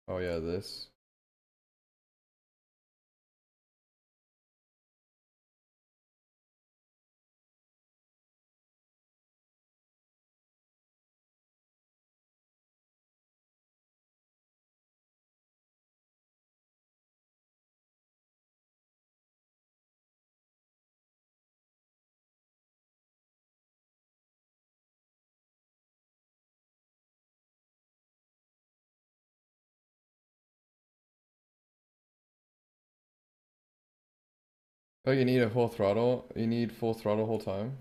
Oh yeah, this. Oh, you need a full throttle? You need full throttle whole time?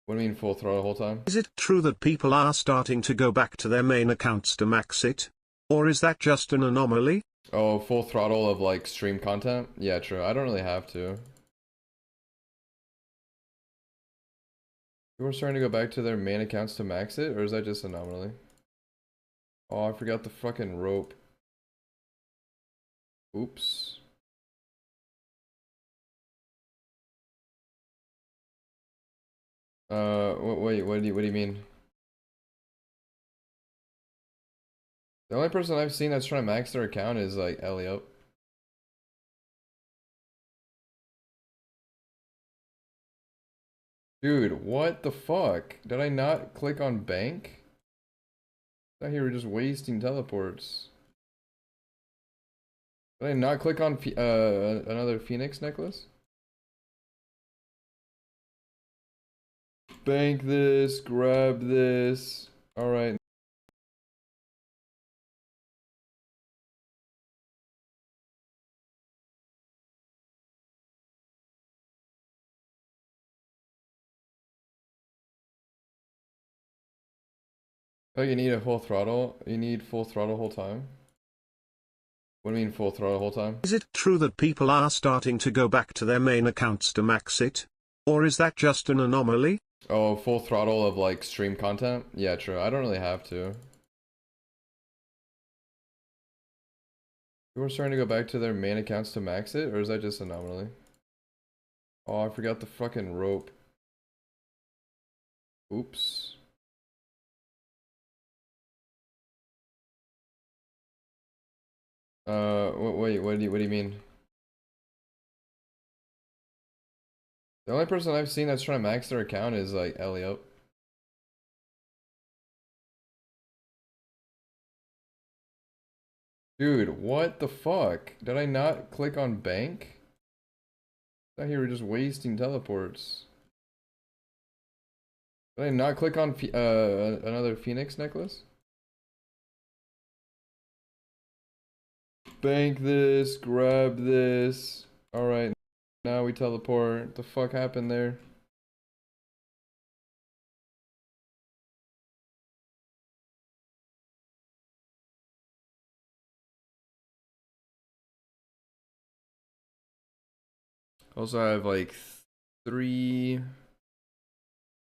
What do you mean full throttle whole time? Is it true that people are starting to go back to their main accounts to max it? Or is that just an anomaly? Oh, full throttle of like stream content? Yeah, true. I don't really have to. People are starting to go back to their main accounts to max it, or is that just an anomaly? Oh, I forgot the fucking rope. Oops. Wait, what do you mean? The only person I've seen that's trying to max their account is like Elliot. Dude, what the fuck? Did I not click on bank? I thought you were just wasting teleports. Did I not click on another Phoenix necklace? Bank this, grab this. Alright. Oh, you need a full throttle? You need full throttle whole time? What do you mean full throttle whole time? Is it true that people are starting to go back to their main accounts to max it? Or is that just an anomaly? Oh, full throttle of like stream content? Yeah, true. I don't really have to. People are starting to go back to their main accounts to max it, or is that just an anomaly? Oh, I forgot the fucking rope. Oops. Wait, what do you mean? The only person I've seen that's trying to max their account is like Elliot. Dude, what the fuck? Did I not click on bank? I thought you were just wasting teleports. Did I not click on another Phoenix necklace? Bank this, grab this. Alright, now we teleport. What the fuck happened there? Also, I have like 3,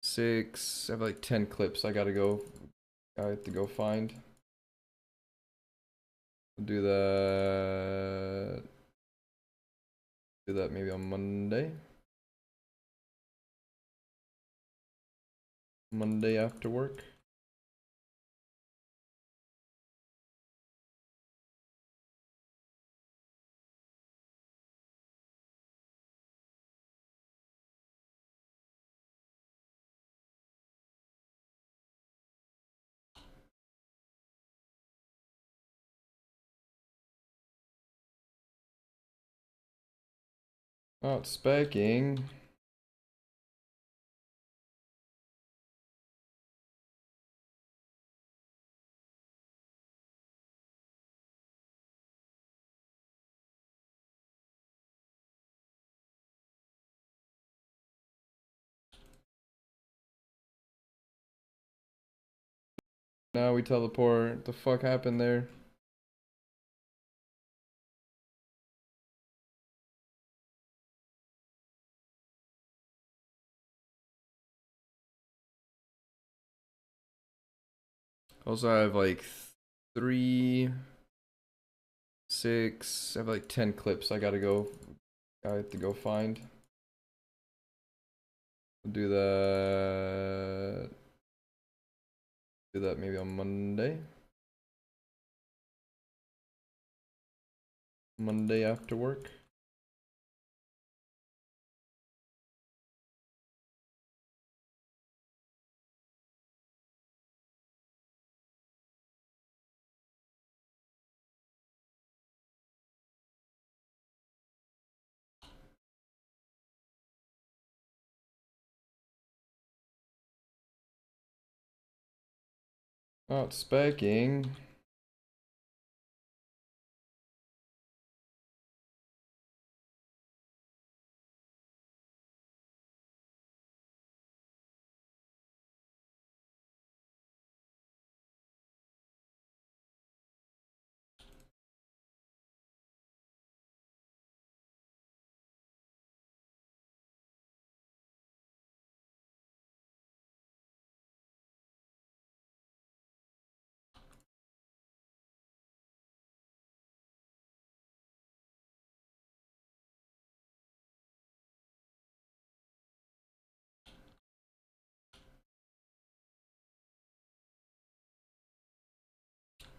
6, I have like 10 clips I have to go find. Do that. Do that maybe on Monday. Monday after work. Not specking. Now we teleport. What the fuck happened there? Also, I have like 3, 6, I have like 10 clips I have to go find. Do that. Do that maybe on Monday. Monday after work. Oh, it's spiking.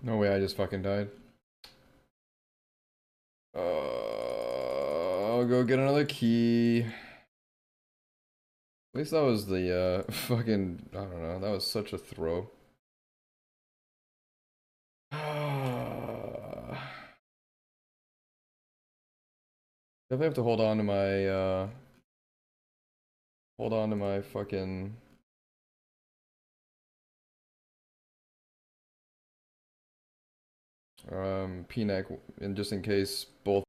No way, I just fucking died. I'll go get another key. At least that was the fucking, I don't know, that was such a throw. Definitely have to hold on to my fucking p-neck, and just in case both